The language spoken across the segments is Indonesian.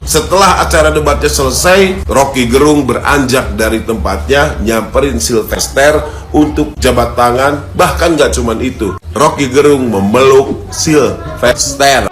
Setelah acara debatnya selesai, Rocky Gerung beranjak dari tempatnya, nyamperin Sylvester untuk jabat tangan. Bahkan gak cuman itu, Rocky Gerung memeluk Sylvester.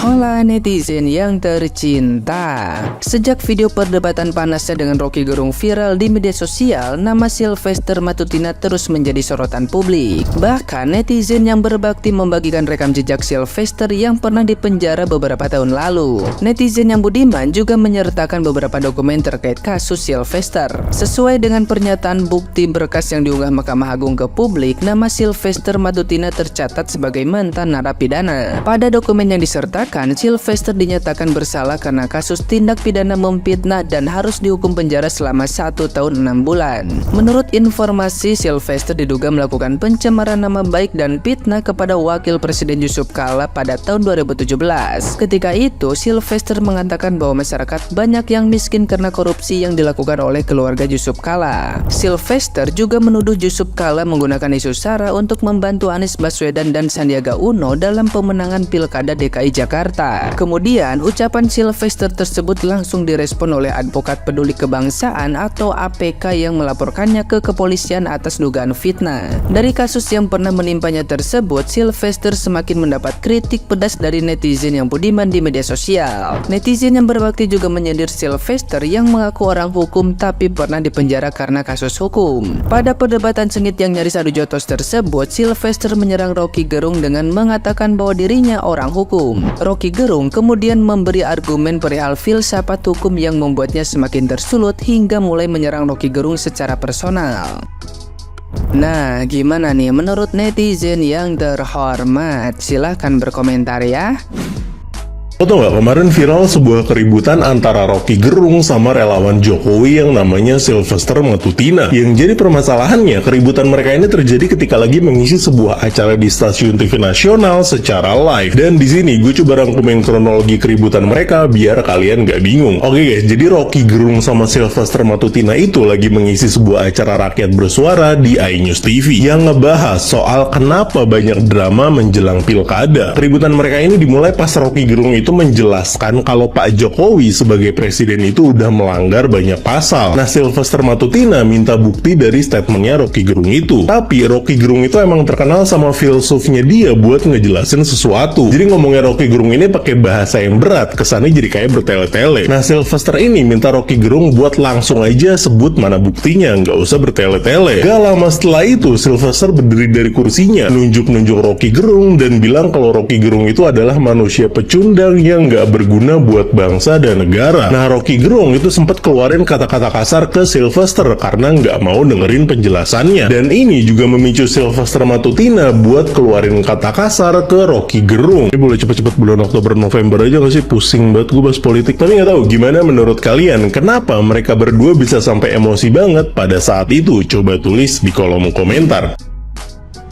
Hola netizen yang tercinta. Sejak video perdebatan panasnya dengan Rocky Gerung viral di media sosial, nama Sylvester Matutina terus menjadi sorotan publik. Bahkan netizen yang berbakti membagikan rekam jejak Sylvester yang pernah dipenjara beberapa tahun lalu. Netizen yang budiman juga menyertakan beberapa dokumen terkait kasus Sylvester. Sesuai dengan pernyataan bukti berkas yang diunggah Mahkamah Agung ke publik, nama Sylvester Matutina tercatat sebagai mantan narapidana. Pada dokumen yang disertakan, Sylvester dinyatakan bersalah karena kasus tindak pidana memfitnah dan harus dihukum penjara selama 1 tahun 6 bulan. Menurut informasi, Sylvester diduga melakukan pencemaran nama baik dan fitnah kepada Wakil Presiden Yusuf Kala pada tahun 2017. Ketika itu, Sylvester mengatakan bahwa masyarakat banyak yang miskin karena korupsi yang dilakukan oleh keluarga Yusuf Kala. Sylvester juga menuduh Yusuf Kala menggunakan isu SARA untuk membantu Anies Baswedan dan Sandiaga Uno dalam pemenangan Pilkada DKI Jakarta. Kemudian, ucapan Sylvester tersebut langsung direspon oleh Advokat Peduli Kebangsaan atau APK yang melaporkannya ke kepolisian atas dugaan fitnah. Dari kasus yang pernah menimpanya tersebut, Sylvester semakin mendapat kritik pedas dari netizen yang budiman di media sosial. Netizen yang berbakti juga menyindir Sylvester yang mengaku orang hukum tapi pernah dipenjara karena kasus hukum. Pada perdebatan sengit yang nyaris adu jotos tersebut, Sylvester menyerang Rocky Gerung dengan mengatakan bahwa dirinya orang hukum. Rocky Gerung kemudian memberi argumen perihal filsafat hukum yang membuatnya semakin tersulut hingga mulai menyerang Rocky Gerung secara personal. Nah, gimana nih menurut netizen yang terhormat? Silahkan berkomentar ya. Lo tau gak, kemarin viral sebuah keributan antara Rocky Gerung sama relawan Jokowi yang namanya Sylvester Matutina. Yang jadi permasalahannya, keributan mereka ini terjadi ketika lagi mengisi sebuah acara di stasiun TV nasional secara live. Dan di sini gue coba rangkumin kronologi keributan mereka biar kalian gak bingung. Oke guys, jadi Rocky Gerung sama Sylvester Matutina itu lagi mengisi sebuah acara rakyat bersuara di iNews TV yang ngebahas soal kenapa banyak drama menjelang pilkada. Keributan mereka ini dimulai pas Rocky Gerung itu menjelaskan kalau Pak Jokowi sebagai presiden itu udah melanggar banyak pasal. Nah, Sylvester Matutina minta bukti dari statementnya Rocky Gerung itu. Tapi Rocky Gerung itu emang terkenal sama filsufnya dia buat ngejelasin sesuatu. Jadi ngomongnya Rocky Gerung ini pakai bahasa yang berat, kesannya jadi kayak bertele-tele. Nah, Sylvester ini minta Rocky Gerung buat langsung aja sebut mana buktinya, nggak usah bertele-tele. Gak lama setelah itu, Sylvester berdiri dari kursinya, nunjuk-nunjuk Rocky Gerung dan bilang kalau Rocky Gerung itu adalah manusia pecundang yang nggak berguna buat bangsa dan negara. Nah, Rocky Gerung itu sempat keluarin kata-kata kasar ke Sylvester karena nggak mau dengerin penjelasannya. Dan ini juga memicu Sylvester Matutina buat keluarin kata kasar ke Rocky Gerung. Ini boleh cepet-cepet bulan Oktober November aja nggak sih? Pusing banget gue bahas politik. Tapi nggak tahu gimana menurut kalian, kenapa mereka berdua bisa sampai emosi banget pada saat itu? Coba tulis di kolom komentar.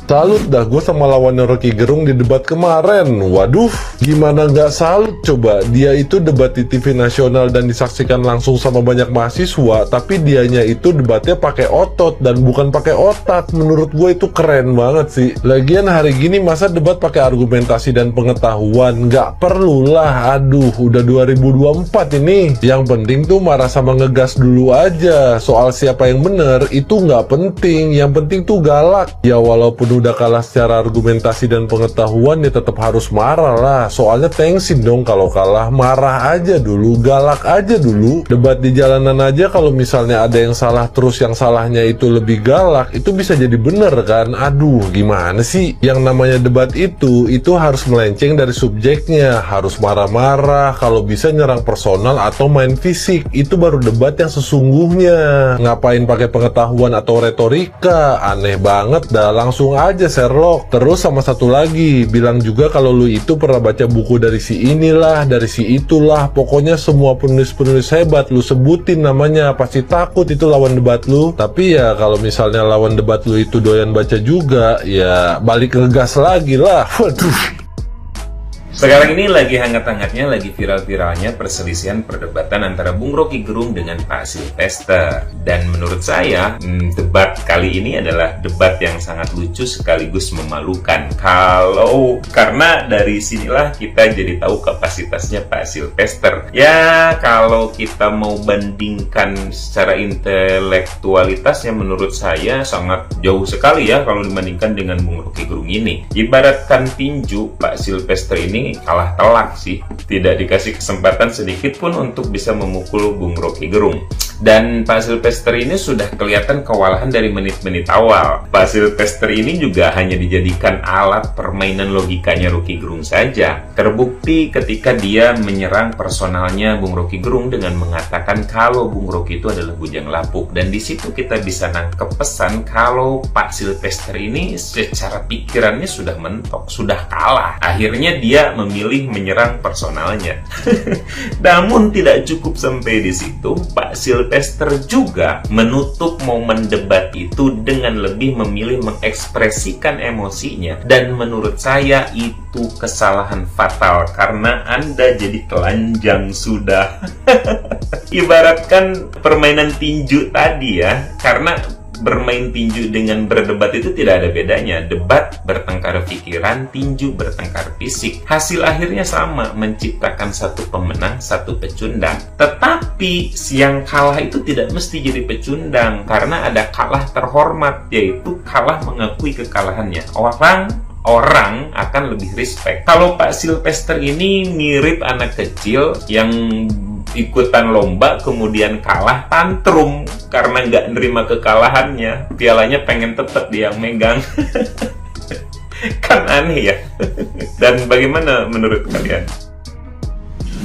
Salut dah gue sama lawannya Rocky Gerung di debat kemarin. Waduh, gimana nggak salut coba. Dia itu debat di TV nasional dan disaksikan langsung sama banyak mahasiswa, tapi dianya itu debatnya pakai otot dan bukan pakai otak. Menurut gue itu keren banget sih. Lagian hari gini masa debat pakai argumentasi dan pengetahuan? Nggak perlulah. Aduh, udah 2024 ini. Yang penting tuh marah sama ngegas dulu aja. Soal siapa yang bener itu nggak penting. Yang penting tuh galak. Ya walaupun udah kalah secara argumentasi dan pengetahuan, ya tetap harus marah lah. Soalnya tensin dong kalau kalah. Marah aja dulu, galak aja dulu. Debat di jalanan aja kalau misalnya ada yang salah terus yang salahnya itu lebih galak, itu bisa jadi bener kan. Aduh, gimana sih? Yang namanya debat itu harus melenceng dari subjeknya. Harus marah-marah, kalau bisa nyerang personal atau main fisik. Itu baru debat yang sesungguhnya. Ngapain pakai pengetahuan atau retorika? Aneh banget dah, langsung aja Sherlock. Terus sama satu lagi, bilang juga kalau lu itu pernah baca buku dari si inilah, dari si itulah. Pokoknya semua penulis-penulis hebat lu sebutin namanya, pasti takut itu lawan debat lu. Tapi ya kalau misalnya lawan debat lu itu doyan baca juga, ya balik ngegas lagi lah. Waduh. Sekarang ini lagi hangat-hangatnya, lagi viral-viralnya perselisihan perdebatan antara Bung Rocky Gerung dengan Pak Sylvester. Dan menurut saya, debat kali ini adalah debat yang sangat lucu sekaligus memalukan. Karena dari sinilah kita jadi tahu kapasitasnya Pak Sylvester. Ya, kalau kita mau bandingkan secara intelektualitasnya, menurut saya sangat jauh sekali ya kalau dibandingkan dengan Bung Rocky Gerung ini. Ibaratkan tinju, Pak Sylvester ini kalah telak sih, tidak dikasih kesempatan sedikit pun untuk bisa memukul Bung Rocky Gerung. Dan Pak Sylvester ini sudah kelihatan kewalahan dari menit-menit awal. Pak Sylvester ini juga hanya dijadikan alat permainan logikanya Rocky Gerung saja. Terbukti ketika dia menyerang personalnya Bung Rocky Gerung dengan mengatakan kalau Bung Rocky itu adalah bujang lapuk. Dan di situ kita bisa nangkep pesan kalau Pak Sylvester ini secara pikirannya sudah mentok, sudah kalah. Akhirnya dia memilih menyerang personalnya. Namun tidak cukup sampai di situ, Pak Sylvester juga menutup momen debat itu dengan lebih memilih mengekspresikan emosinya. Dan menurut saya itu kesalahan fatal karena Anda jadi telanjang sudah. Ibaratkan permainan tinju tadi ya, karena bermain tinju dengan berdebat itu tidak ada bedanya. Debat bertengkar pikiran, tinju bertengkar fisik. Hasil akhirnya sama, menciptakan satu pemenang, satu pecundang. Tetapi yang kalah itu tidak mesti jadi pecundang, karena ada kalah terhormat, yaitu kalah mengakui kekalahannya. Orang akan lebih respect. Kalau Pak Sylvester ini mirip anak kecil yang ikutan lomba kemudian kalah, tantrum karena nggak nerima kekalahannya, pialanya pengen tetap dia yang megang. Kan aneh ya. Dan bagaimana menurut kalian?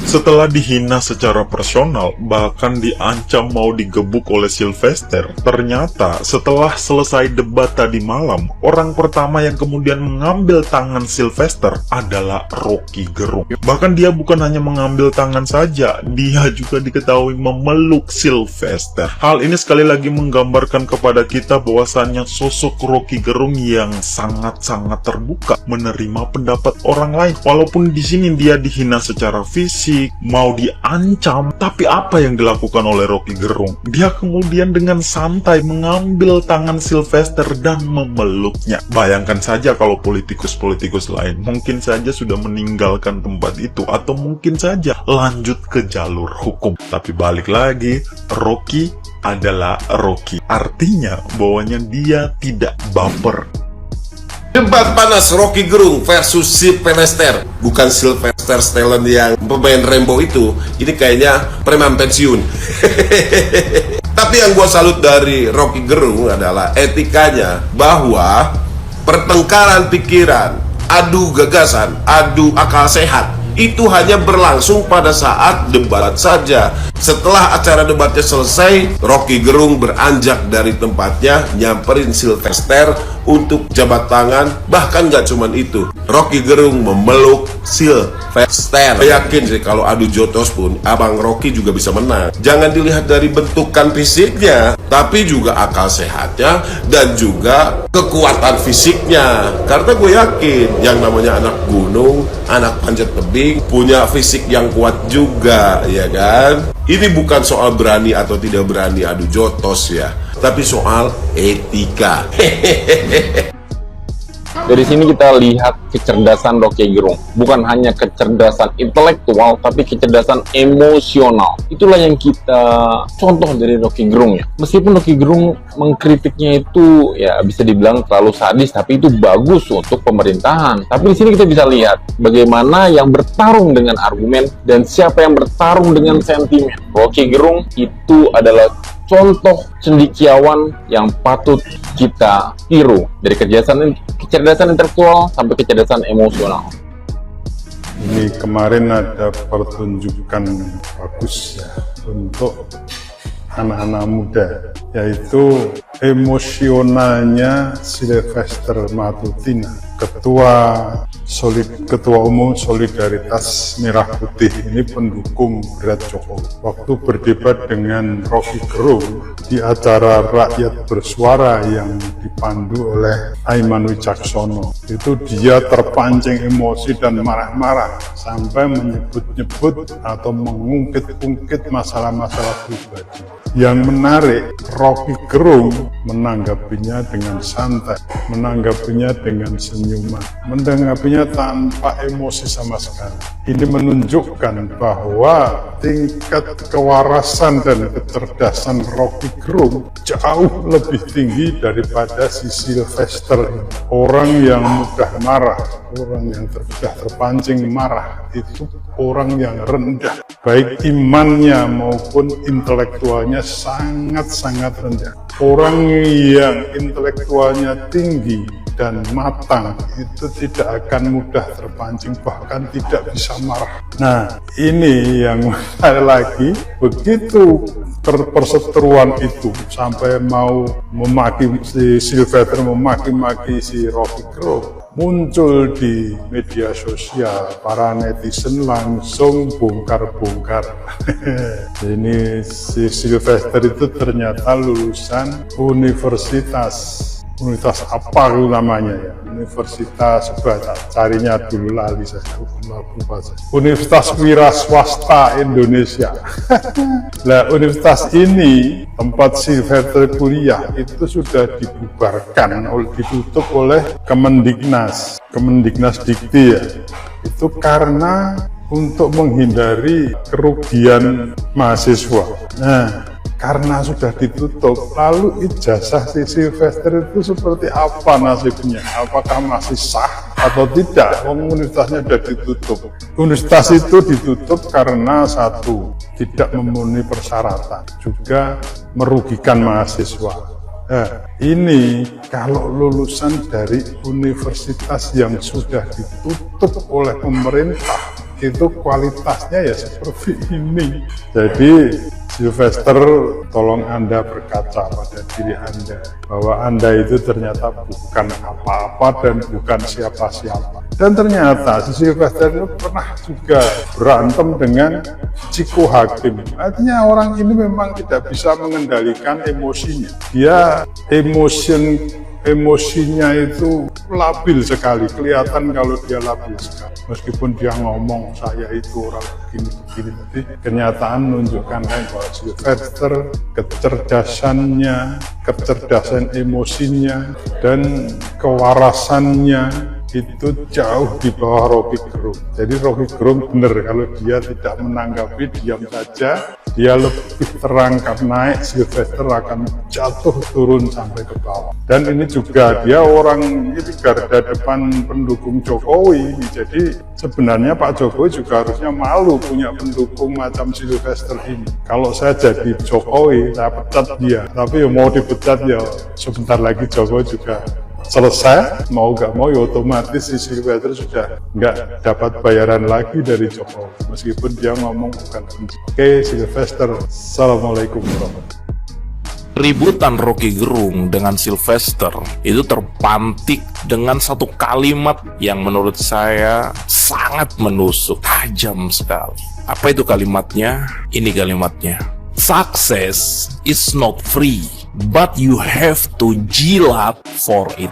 Setelah dihina secara personal, bahkan diancam mau digebuk oleh Sylvester, ternyata setelah selesai debat tadi malam, orang pertama yang kemudian mengambil tangan Sylvester adalah Rocky Gerung. Bahkan dia bukan hanya mengambil tangan saja, dia juga diketahui memeluk Sylvester. Hal ini sekali lagi menggambarkan kepada kita bahwasannya sosok Rocky Gerung yang sangat-sangat terbuka menerima pendapat orang lain. Walaupun di sini dia dihina secara fisik, mau diancam, tapi apa yang dilakukan oleh Rocky Gerung? Dia kemudian dengan santai mengambil tangan Sylvester dan memeluknya. Bayangkan saja kalau politikus-politikus lain mungkin saja sudah meninggalkan tempat itu, atau mungkin saja lanjut ke jalur hukum. Tapi balik lagi, Rocky adalah Rocky. Artinya bahwanya dia tidak baper. Debat panas Rocky Gerung versus Sylvester. Bukan Sylvester Stallone yang pemain Rambo itu. Ini kayaknya preman pensiun. Tapi yang gue salut dari Rocky Gerung adalah etikanya, bahwa pertengkaran pikiran, adu gagasan, adu akal sehat, itu hanya berlangsung pada saat debat saja. Setelah acara debatnya selesai, Rocky Gerung beranjak dari tempatnya, nyamperin Sylvester untuk jabat tangan. Bahkan gak cuman itu, Rocky Gerung memeluk Sylvester. Yakin sih kalau adu jotos pun Abang Rocky juga bisa menang. Jangan dilihat dari bentukan fisiknya, tapi juga akal sehatnya dan juga kekuatan fisiknya. Karena gue yakin yang namanya anak gunung, anak panjat tebing, punya fisik yang kuat juga, ya kan? Ini bukan soal berani atau tidak berani adu jotos ya, tapi soal etika. Dari sini kita lihat kecerdasan Rocky Gerung. Bukan hanya kecerdasan intelektual, tapi kecerdasan emosional. Itulah yang kita contoh dari Rocky Gerung ya. Meskipun Rocky Gerung mengkritiknya itu ya bisa dibilang terlalu sadis, tapi itu bagus untuk pemerintahan. Tapi di sini kita bisa lihat bagaimana yang bertarung dengan argumen dan siapa yang bertarung dengan sentimen. Rocky Gerung itu adalah contoh cendekiawan yang patut kita tiru, dari kecerdasan intelektual sampai kecerdasan emosional. Ini kemarin ada pertunjukan bagus ya untuk anak-anak muda, yaitu emosionalnya Sylvester Matutina, ketua Ketua Umum Solidaritas Merah Putih ini pendukung berat Jokowi. Waktu berdebat dengan Rocky Gerung di acara Rakyat Bersuara yang dipandu oleh Aiman Wicaksono, itu dia terpancing emosi dan marah-marah sampai menyebut-nyebut atau mengungkit-ungkit masalah-masalah pribadi. Yang menarik, Rocky Gerung menanggapinya dengan santai, menanggapinya dengan senyuman, menanggapinya tanpa emosi sama sekali. Ini menunjukkan bahwa tingkat kewarasan dan kecerdasan Rocky Gerung jauh lebih tinggi daripada si Sylvester ini. Orang yang mudah marah, orang yang mudah terpancing marah, itu orang yang rendah. Baik imannya maupun intelektualnya sangat-sangat rendah. Orang yang intelektualnya tinggi dan matang itu tidak akan mudah terpancing, bahkan tidak bisa marah. Nah, ini yang sekali lagi, begitu perseteruan itu sampai mau memaki si Sylvester, memaki-maki si Rocky Gerung, muncul di media sosial, para netizen langsung bongkar-bongkar. Ini si Sylvester itu ternyata lulusan universitas apa namanya ya, universitas, carinya dulu lali saya, Universitas Wira Swasta Indonesia. Nah, universitas ini tempat Sylvester kuliah itu sudah dibubarkan, ditutup oleh Kemendiknas Dikti ya. Itu karena untuk menghindari kerugian mahasiswa. Nah, karena sudah ditutup, lalu ijazah si Sylvester itu seperti apa nasibnya? Apakah masih sah atau tidak? Universitasnya sudah ditutup. Universitas itu ditutup karena satu, tidak memenuhi persyaratan, juga merugikan mahasiswa. Nah, ini kalau lulusan dari universitas yang sudah ditutup oleh pemerintah, itu kualitasnya ya seperti ini. Jadi Sylvester, tolong Anda berkaca pada diri Anda, bahwa Anda itu ternyata bukan apa-apa dan bukan siapa-siapa. Dan ternyata si Sylvester itu pernah juga berantem dengan Ciko Hakim. Artinya orang ini memang tidak bisa mengendalikan emosinya. Dia emosinya itu labil sekali, kelihatan kalau dia labil sekali. Meskipun dia ngomong saya itu orang begini, tapi kenyataan menunjukkan bahwa Sylvester kecerdasan emosinya dan kewarasannya itu jauh di bawah Rocky Gerung. Jadi Rocky Gerung benar kalau dia tidak menanggapi, diam saja, dia lebih terangkat naik, Sylvester akan jatuh turun sampai ke bawah. Dan ini juga dia orang ini garda depan pendukung Jokowi, jadi sebenarnya Pak Jokowi juga harusnya malu punya pendukung macam Sylvester ini. Kalau saya jadi Jokowi, saya pecat dia, tapi mau dipecat ya sebentar lagi Jokowi juga selesai, mau gak mau ya otomatis si Sylvester sudah nggak dapat bayaran lagi dari Jokowi, meskipun dia ngomong bukan benci. Oke, Sylvester, Assalamualaikum warahmatullahi wabarakatuh. Ributan Rocky Gerung dengan Sylvester itu terpantik dengan satu kalimat yang menurut saya sangat menusuk, tajam sekali. Apa itu kalimatnya? Ini kalimatnya. Success is not free, but you have to jilat for it.